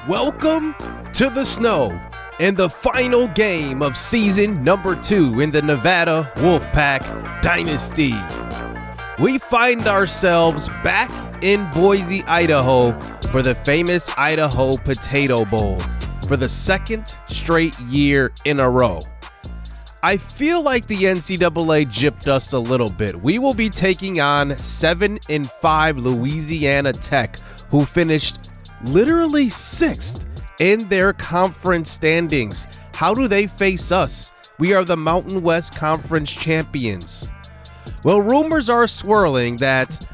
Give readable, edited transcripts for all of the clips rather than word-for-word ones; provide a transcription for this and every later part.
Welcome to the snow and the final game of season number 2 in the Nevada Wolfpack Dynasty. We find ourselves back in Boise, Idaho for the Famous Idaho Potato Bowl for the second straight year in a row. I feel like the NCAA gypped us a little bit. We will be taking on 7-5 Louisiana Tech, who finished literally 6th in their conference standings. How do they face us? We are the Mountain West Conference champions. Well, rumors are swirling that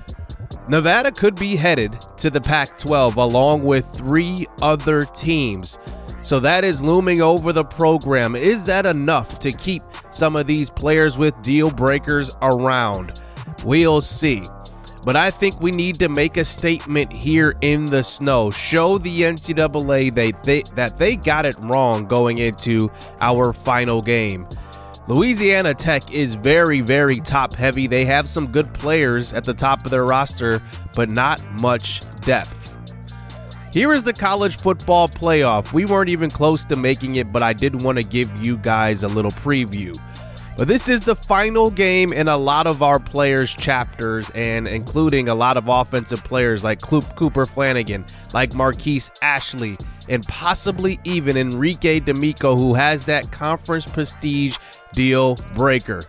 Nevada could be headed to the Pac-12 along with 3 other teams. So that is looming over the program. Is that enough to keep some of these players with deal breakers around? We'll see. But I think we need to make a statement here in the snow. Show the NCAA that they got it wrong going into our final game. Louisiana Tech is very, very top heavy. They have some good players at the top of their roster, but not much depth. Here is the college football playoff. We weren't even close to making it, but I did want to give you guys a little preview. But this is the final game in a lot of our players' chapters, and including a lot of offensive players like Cooper Flanagan, like Marquis Ashley, and possibly even Enrique D'Amico, who has that conference prestige deal breaker.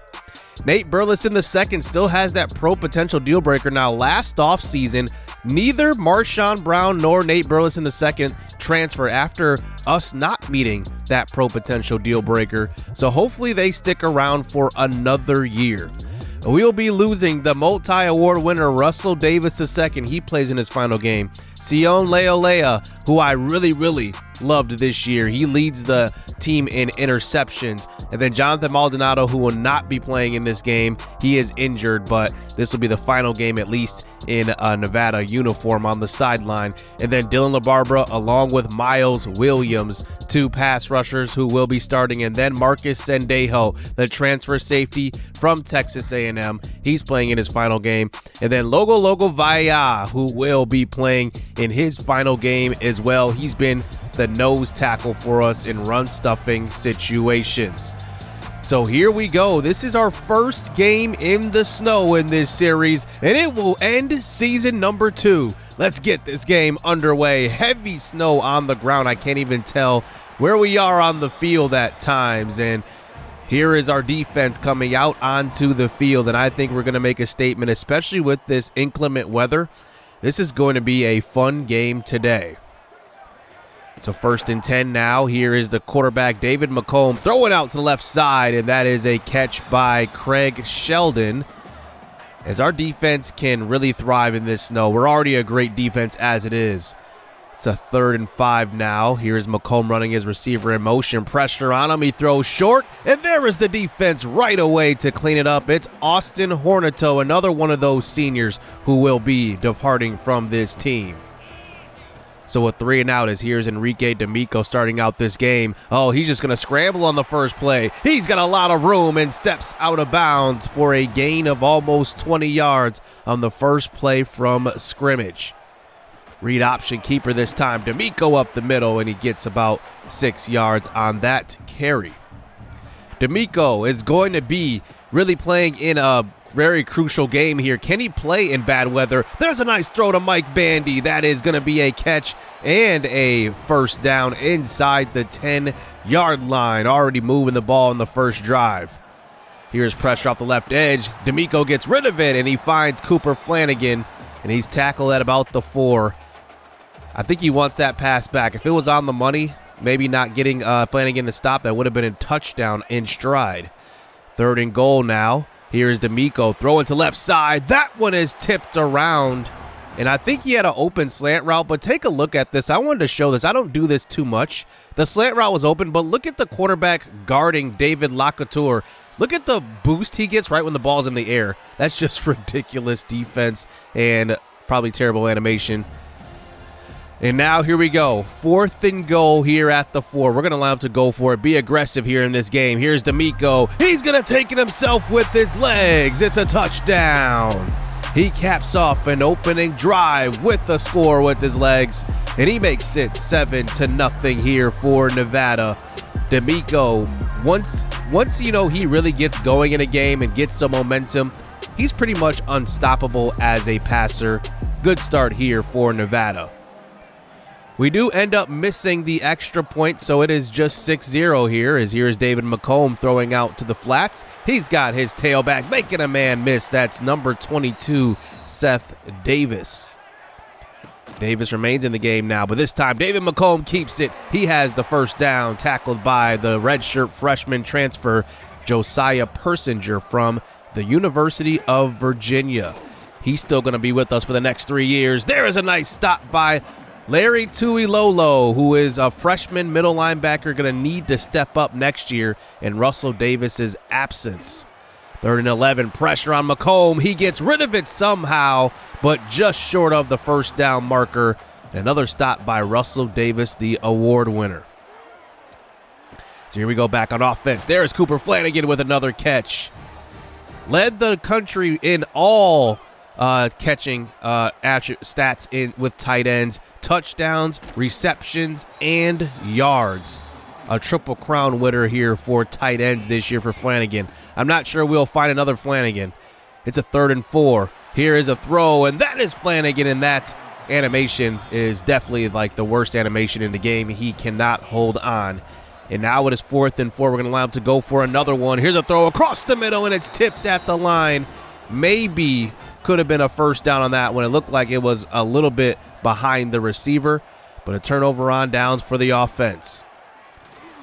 Nate Burleson II still has that pro potential deal breaker. Now, last offseason, neither Marshawn Brown nor Nate Burleson II transfer after us not meeting that pro potential deal breaker. So hopefully they stick around for another year. We'll be losing the multi-award winner Russell Davis II. He plays in his final game. Sion Leolea, who I really loved this year. He leads the team in interceptions. And then Jonathan Maldonado, who will not be playing in this game. He is injured, but this will be the final game, at least in a Nevada uniform on the sideline. And then Dylan LaBarbera along with Miles Williams, 2 pass rushers who will be starting. And then Marcus Sendejo, the transfer safety from Texas A&M. He's playing in his final game. And then Logo Vaya, who will be playing in his final game as well. He's been the nose tackle for us in run stuffing situations. So here we go. This is our first game in the snow in this series, and it will end season number 2. Let's get this game underway. Heavy snow on the ground. I can't even tell where we are on the field at times. And here is our defense coming out onto the field, and I think we're going to make a statement, especially with this inclement weather. This is going to be a fun game today. So 1st and 10 now. Here is the quarterback, David McComb, throwing out to the left side, and that is a catch by Craig Sheldon. As our defense can really thrive in this snow. We're already a great defense as it is. It's a 3rd and 5 now. Here's McComb running his receiver in motion. Pressure on him. He throws short, and there is the defense right away to clean it up. It's Austin Hornato, another one of those seniors who will be departing from this team. So a 3 and out as here's Enrique D'Amico starting out this game. Oh, he's just going to scramble on the first play. He's got a lot of room and steps out of bounds for a gain of almost 20 yards on the first play from scrimmage. Read option keeper this time. D'Amico up the middle, and he gets about 6 yards on that carry. D'Amico is going to be really playing in a very crucial game here. Can he play in bad weather? There's a nice throw to Mike Bandy. That is going to be a catch and a first down inside the 10-yard line. Already moving the ball in the first drive. Here's pressure off the left edge. D'Amico gets rid of it, and he finds Cooper Flanagan, and he's tackled at about the 4. I think he wants that pass back. If it was on the money, maybe not getting Flanagan to stop, that would have been a touchdown in stride. 3rd and goal now. Here's D'Amico throwing to left side. That one is tipped around, and I think he had an open slant route, but take a look at this. I wanted to show this. I don't do this too much. The slant route was open, but look at the quarterback guarding David Lacouture. Look at the boost he gets right when the ball's in the air. That's just ridiculous defense and probably terrible animation. And now here we go. 4th and goal here at the 4. We're going to allow him to go for it. Be aggressive here in this game. Here's D'Amico. He's going to take it himself with his legs. It's a touchdown. He caps off an opening drive with a score with his legs, and he makes it 7-0 here for Nevada. D'Amico, once he really gets going in a game and gets some momentum, he's pretty much unstoppable as a passer. Good start here for Nevada. We do end up missing the extra point, so it is just 6-0 here. Here's David McComb throwing out to the flats. He's got his tailback, making a man miss. That's number 22, Seth Davis. Davis remains in the game now, but this time David McComb keeps it. He has the first down, tackled by the redshirt freshman transfer, Josiah Persinger from the University of Virginia. He's still going to be with us for the next 3 years. There is a nice stop by Larry Tuilolo, who is a freshman middle linebacker, going to need to step up next year in Russell Davis's absence. 3rd and 11, pressure on McComb. He gets rid of it somehow, but just short of the first down marker. Another stop by Russell Davis, the award winner. So here we go back on offense. There is Cooper Flanagan with another catch. Led the country in all catching stats in with tight ends, touchdowns, receptions, and yards. A triple crown winner here for tight ends this year for Flanagan. I'm not sure we'll find another Flanagan. It's a 3rd and 4. Here is a throw, and that is Flanagan, and that animation is definitely like the worst animation in the game. He cannot hold on. And now it is 4th and 4. We're going to allow him to go for another one. Here's a throw across the middle, and it's tipped at the line. Maybe could have been a first down on that one. It looked like it was a little bit behind the receiver, but a turnover on downs for the offense.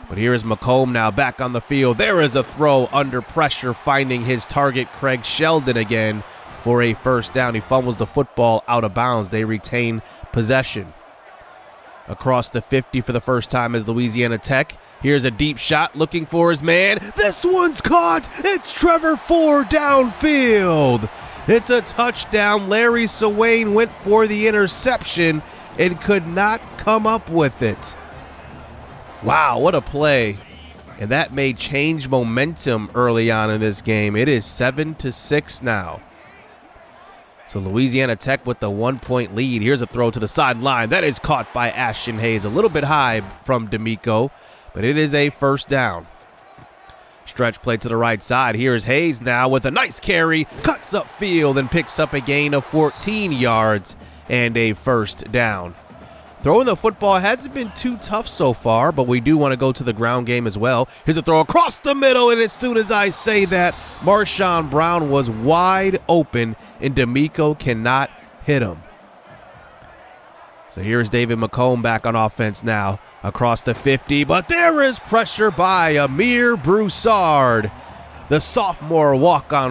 But here is McComb now back on the field. There is a throw under pressure, finding his target, Craig Sheldon, again for a first down. He fumbles the football out of bounds. They retain possession. Across the 50 for the first time is Louisiana Tech. Here's a deep shot looking for his man. This one's caught. It's Trevor Ford downfield. It's a touchdown. Larry Swain went for the interception and could not come up with it. Wow, what a play. And that may change momentum early on in this game. It is 7-6 now. So Louisiana Tech with the 1-point lead. Here's a throw to the sideline. That is caught by Ashton Hayes. A little bit high from D'Amico, but it is a first down. Stretch play to the right side. Here's Hayes now with a nice carry. Cuts upfield and picks up a gain of 14 yards and a first down. Throwing the football hasn't been too tough so far, but we do want to go to the ground game as well. Here's a throw across the middle, and as soon as I say that, Marshawn Brown was wide open, and D'Amico cannot hit him. So here's David McComb back on offense now. Across the 50, but there is pressure by Amir Broussard. The sophomore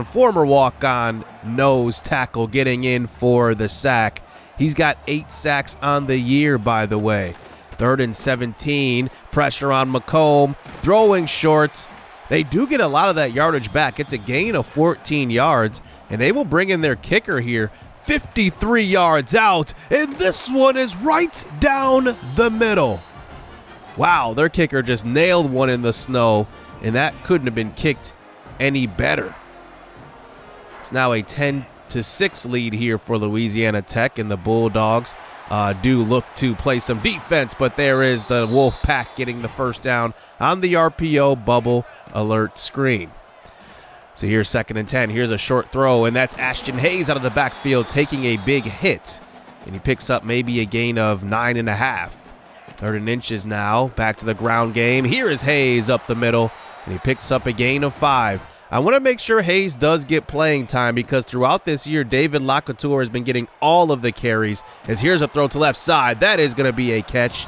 former walk-on nose tackle getting in for the sack. He's got 8 sacks on the year, by the way. 3rd and 17, pressure on McComb, throwing short. They do get a lot of that yardage back. It's a gain of 14 yards, and they will bring in their kicker here. 53 yards out, and this one is right down the middle. Wow, their kicker just nailed one in the snow, and that couldn't have been kicked any better. It's now a 10-6 lead here for Louisiana Tech, and the Bulldogs do look to play some defense, but there is the Wolf Pack getting the first down on the RPO bubble alert screen. So here's 2nd and 10. Here's a short throw, and that's Ashton Hayes out of the backfield taking a big hit, and he picks up maybe a gain of 9.5. 3rd and inches now, back to the ground game. Here is Hayes up the middle, and he picks up a gain of 5. I want to make sure Hayes does get playing time because throughout this year, David Lacouture has been getting all of the carries. As here's a throw to left side. That is going to be a catch.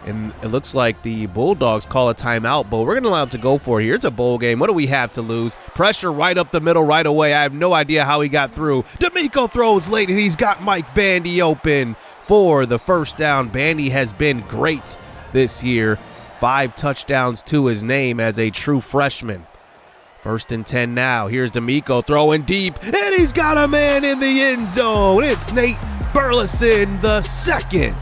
And it looks like the Bulldogs call a timeout, but we're going to allow him to go for it here. It's a bowl game. What do we have to lose? Pressure right up the middle right away. I have no idea how he got through. D'Amico throws late, and he's got Mike Bandy open for the first down. Bandy has been great this year. 5 touchdowns to his name as a true freshman. 1st and 10 now. Here's D'Amico throwing deep, and he's got a man in the end zone. It's Nate Burleson the second,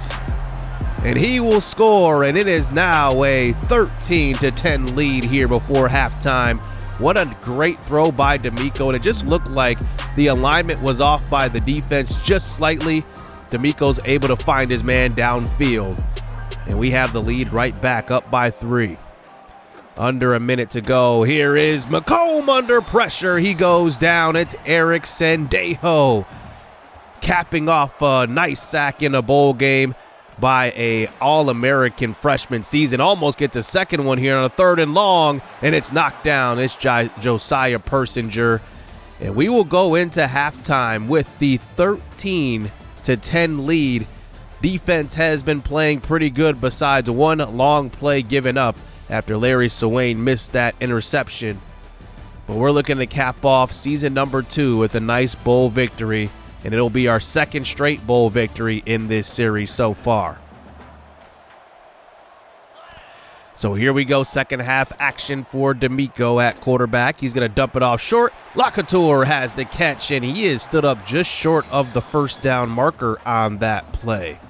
and he will score, and it is now a 13-10 lead here before halftime. What a great throw by D'Amico, and it just looked like the alignment was off by the defense just slightly. D'Amico's able to find his man downfield, and we have the lead right back up by 3. Under a minute to go. Here is McComb under pressure. He goes down. It's Eric Sendejo capping off a nice sack in a bowl game by a All-American freshman season. Almost gets a second one here on a 3rd and long, and it's knocked down. It's Josiah Persinger. And we will go into halftime with the 13-10 lead. Defense has been playing pretty good besides one long play given up after Larry Swain missed that interception. But we're looking to cap off season number 2 with a nice bowl victory, and it'll be our 2nd straight bowl victory in this series so far. So here we go, second half action for D'Amico at quarterback. He's going to dump it off short. LaCouture has the catch, and he is stood up just short of the first down marker on that play.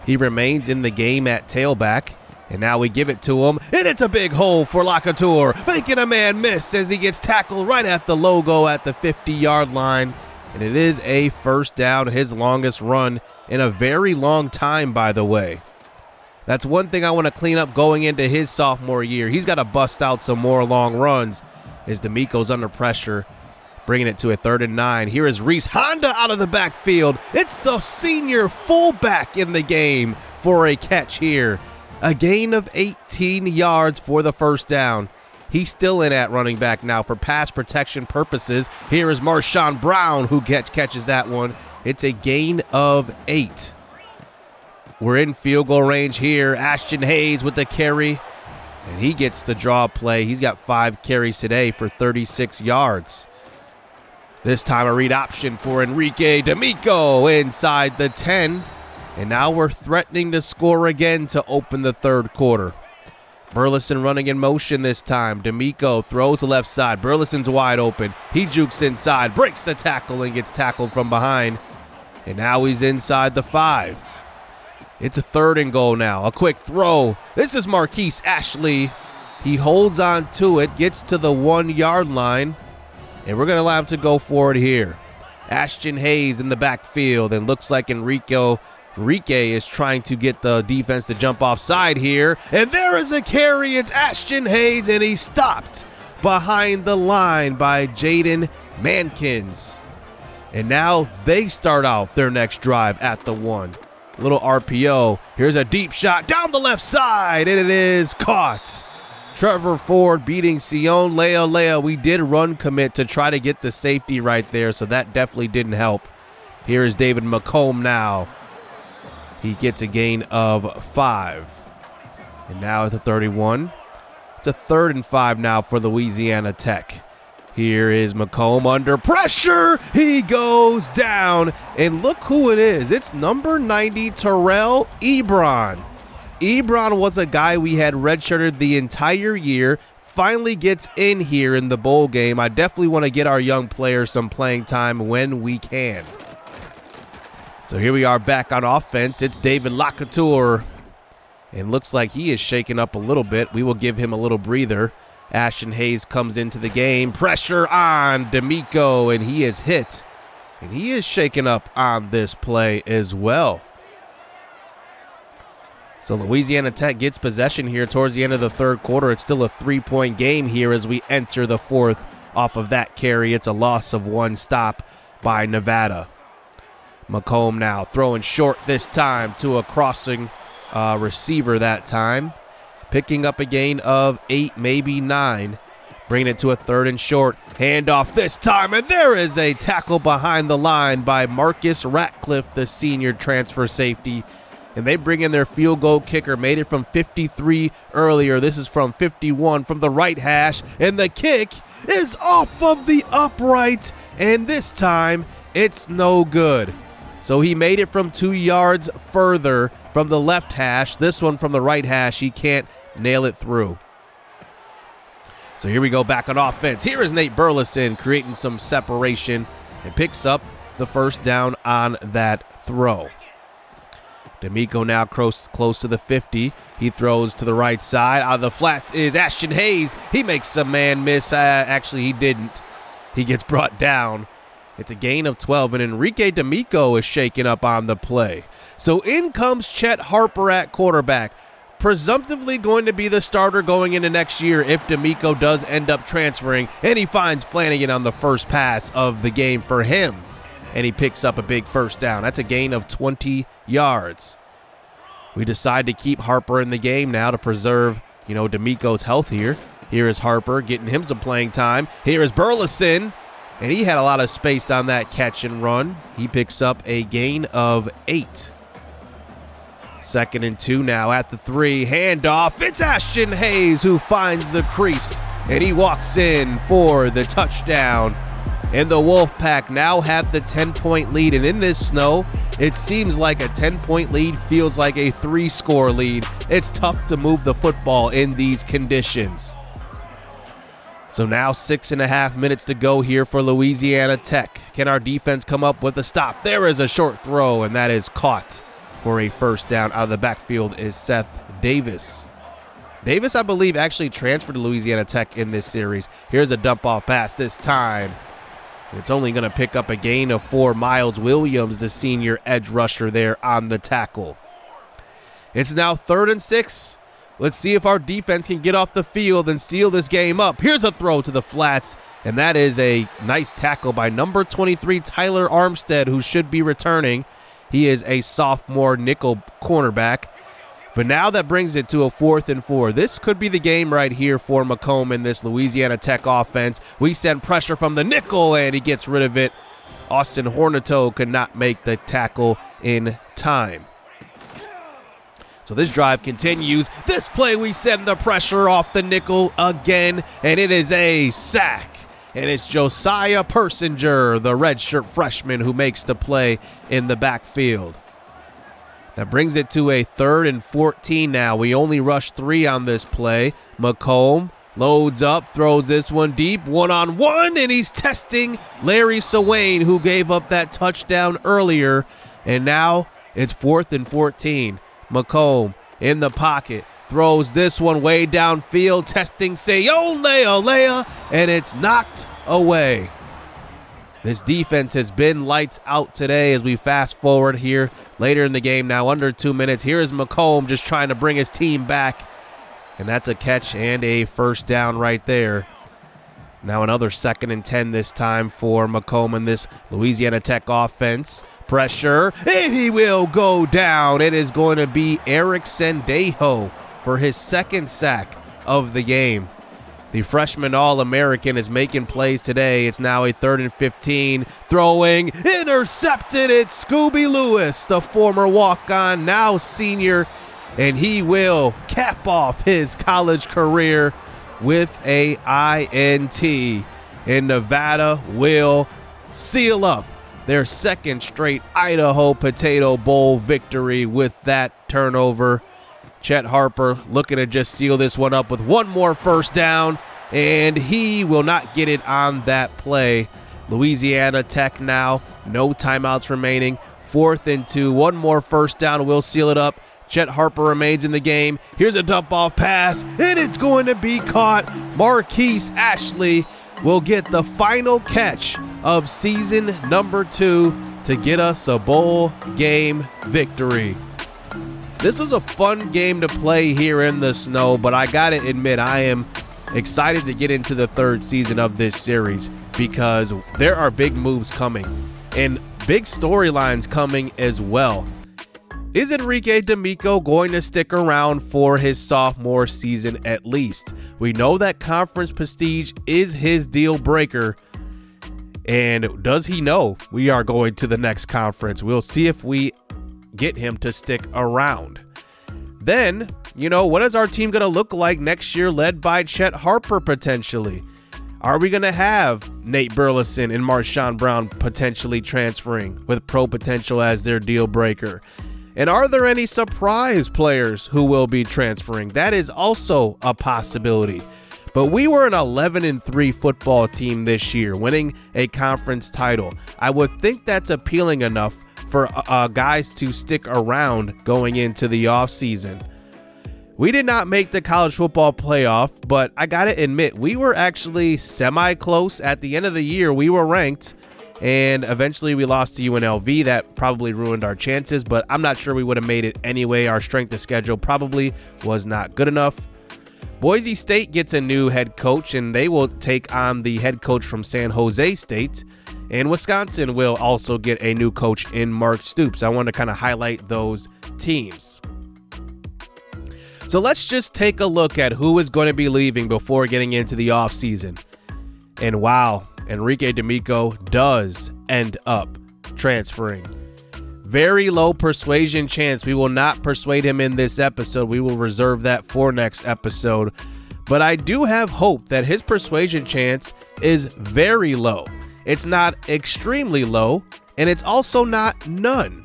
He remains in the game at tailback. And now we give it to him, and it's a big hole for LaCouture, making a man miss as he gets tackled right at the logo at the 50-yard line. And it is a first down, his longest run in a very long time, by the way. That's one thing I want to clean up going into his sophomore year. He's got to bust out some more long runs as D'Amico's under pressure, bringing it to a 3rd and 9. Here is Reese Honda out of the backfield. It's the senior fullback in the game for a catch here. A gain of 18 yards for the first down. He's still in at running back now for pass protection purposes. Here is Marshawn Brown who catches that one. It's a gain of 8. We're in field goal range here. Ashton Hayes with the carry, and he gets the draw play. He's got 5 carries today for 36 yards. This time a read option for Enrique D'Amico inside the 10. And now we're threatening to score again to open the 3rd quarter. Burleson running in motion this time. D'Amico throws to left side. Burleson's wide open. He jukes inside, breaks the tackle, and gets tackled from behind. And now he's inside the 5. It's a 3rd and goal now. A quick throw. This is Marquis Ashley. He holds on to it, gets to the 1-yard line, and we're going to allow him to go for it here. Ashton Hayes in the backfield, and looks like Enrique is trying to get the defense to jump offside here. And there is a carry. It's Ashton Hayes, and he's stopped behind the line by Jaden Mankins. And now they start out their next drive at the 1. Little RPO. Here's a deep shot down the left side, and it is caught. Trevor Ford beating Sion Leolea. We did run commit to try to get the safety right there, so that definitely didn't help. Here is David McComb now. He gets a gain of 5. And now at the 31. It's a 3rd and 5 now for Louisiana Tech. Here is McComb under pressure. He goes down. And look who it is. It's number 90, Terrell Ebron. Ebron was a guy we had redshirted the entire year. Finally gets in here in the bowl game. I definitely want to get our young players some playing time when we can. So here we are back on offense. It's David LaCouture. And looks like he is shaken up a little bit. We will give him a little breather. Ashton Hayes comes into the game. Pressure on D'Amico, and he is hit. And he is shaken up on this play as well. So Louisiana Tech gets possession here towards the end of the 3rd quarter. It's still a 3-point game here as we enter the 4th off of that carry. It's a loss of 1 stop by Nevada. McComb now throwing short this time to a crossing receiver that time. Picking up a gain of 8, maybe 9. Bringing it to a 3rd and short. Handoff this time, and there is a tackle behind the line by Marcus Ratcliffe, the senior transfer safety. And they bring in their field goal kicker. Made it from 53 earlier. This is from 51 from the right hash. And the kick is off of the upright. And this time, it's no good. So he made it from 2 yards further from the left hash. This one from the right hash, he can't nail it through. So here we go back on offense. Here is Nate Burleson creating some separation and picks up the first down on that throw. D'Amico now close to the 50. He throws to the right side. Out of the flats is Ashton Hayes. He makes a man miss. Actually, he didn't. He gets brought down. It's a gain of 12, and Enrique D'Amico is shaken up on the play. So in comes Chet Harper at quarterback, presumptively going to be the starter going into next year if D'Amico does end up transferring, and he finds Flanagan on the first pass of the game for him, and he picks up a big first down. That's a gain of 20 yards. We decide to keep Harper in the game now to preserve, D'Amico's health here. Here is Harper getting him some playing time. Here is Burleson, and he had a lot of space on that catch and run. He picks up a gain of 8. 2nd and 2 now at the 3. Handoff. It's Ashton Hayes who finds the crease, and he walks in for the touchdown. And the Wolfpack now have the 10-point lead. And in this snow, it seems like a 10-point lead feels like a 3-score lead. It's tough to move the football in these conditions. So now 6.5 minutes to go here for Louisiana Tech. Can our defense come up with a stop? There is a short throw, and that is caught for a first down. Out of the backfield is Seth Davis. Davis, I believe, actually transferred to Louisiana Tech in this series. Here's a dump-off pass this time. It's only going to pick up a gain of 4. Miles Williams, the senior edge rusher there on the tackle. It's now 3rd and 6. Let's see if our defense can get off the field and seal this game up. Here's a throw to the flats, and that is a nice tackle by number 23, Tyler Armstead, who should be returning. He is a sophomore nickel cornerback. But now that brings it to a 4th and 4. This could be the game right here for McComb in this Louisiana Tech offense. We send pressure from the nickel, and he gets rid of it. Austin Hornato could not make the tackle in time. So this drive continues. This play, we send the pressure off the nickel again, and it is a sack. And it's Josiah Persinger, the redshirt freshman, who makes the play in the backfield. That brings it to a 3rd and 14 now. We only rush 3 on this play. McComb loads up, throws this one deep, 1-on-1, and he's testing Larry Swain, who gave up that touchdown earlier. And now it's 4th and 14. McComb in the pocket, throws this one way downfield, testing Leia, and it's knocked away. This defense has been lights out today as we fast forward here later in the game. Now under 2 minutes. Here is McComb just trying to bring his team back, and that's a catch and a first down right there. Now another 2nd and 10 this time for McComb in this Louisiana Tech offense. Pressure, and he will go down. It is going to be Eric Sendejo for his 2nd sack of the game. The freshman All-American is making plays today. It's now a 3rd and 15. Throwing, intercepted. It's Scooby Lewis, the former walk-on, now senior, and he will cap off his college career with a INT. And Nevada will seal up their 2nd straight Idaho Potato Bowl victory with that turnover. Chet Harper looking to just seal this one up with one more first down, and he will not get it on that play. Louisiana Tech now, no timeouts remaining. 4th and 2, one more first down will seal it up. Chet Harper remains in the game. Here's a dump-off pass, and it's going to be caught. Marquis Ashley will get the final catch of season number 2 to get us a bowl game victory. This was a fun game to play here in the snow, but I gotta admit, I am excited to get into the 3rd season of this series because there are big moves coming and big storylines coming as well. Is Enrique D'Amico going to stick around for his sophomore season at least? We know that conference prestige is his deal breaker. And does he know we are going to the next conference? We'll see if we get him to stick around. Then, what is our team going to look like next year led by Chet Harper potentially? Are we going to have Nate Burleson and Marshawn Brown potentially transferring with pro potential as their deal breaker? And are there any surprise players who will be transferring? That is also a possibility. But we were an 11-3 football team this year, winning a conference title. I would think that's appealing enough for guys to stick around going into the offseason. We did not make the college football playoff, but I got to admit, we were actually semi-close. At the end of the year, we were ranked, and eventually we lost to UNLV. That probably ruined our chances, but I'm not sure we would have made it anyway. Our strength of schedule probably was not good enough. Boise State gets a new head coach, and they will take on the head coach from San Jose State. And Wisconsin will also get a new coach in Mark Stoops. I want to kind of highlight those teams. So let's just take a look at who is going to be leaving before getting into the offseason. And wow, Enrique D'Amico does end up transferring. Very low persuasion chance. We will not persuade him in this episode. We will reserve that for next episode. But I do have hope that his persuasion chance is very low. It's not extremely low, and it's also not none.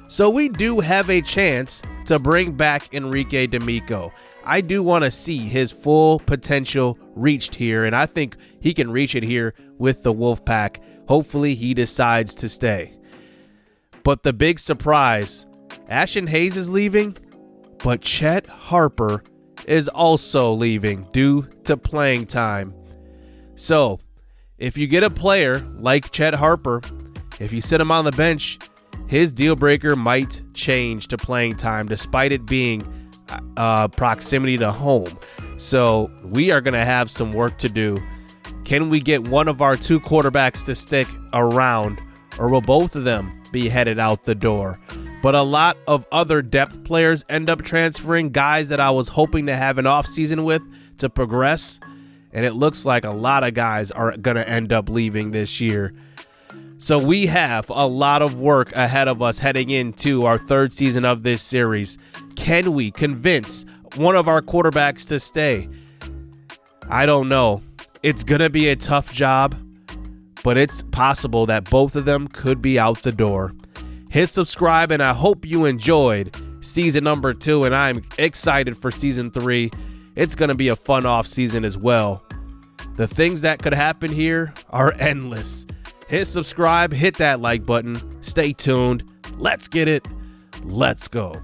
So we do have a chance to bring back Enrique D'Amico. I do want to see his full potential reached here, and I think he can reach it here with the Wolfpack. Hopefully he decides to stay. But the big surprise, Ashton Hayes is leaving, but Chet Harper is also leaving due to playing time. So if you get a player like Chet Harper, if you sit him on the bench, his deal breaker might change to playing time despite it being proximity to home. So we are going to have some work to do. Can we get one of our two quarterbacks to stick around, or will both of them be headed out the door? But a lot of other depth players end up transferring, guys that I was hoping to have an offseason with to progress. And it looks like a lot of guys are going to end up leaving this year. So we have a lot of work ahead of us heading into our third season of this series. Can we convince one of our quarterbacks to stay? I don't know. It's going to be a tough job, but it's possible that both of them could be out the door. Hit subscribe, and I hope you enjoyed season number 2, and I'm excited for season 3. It's going to be a fun off season as well. The things that could happen here are endless. Hit subscribe, hit that like button, stay tuned. Let's get it. Let's go.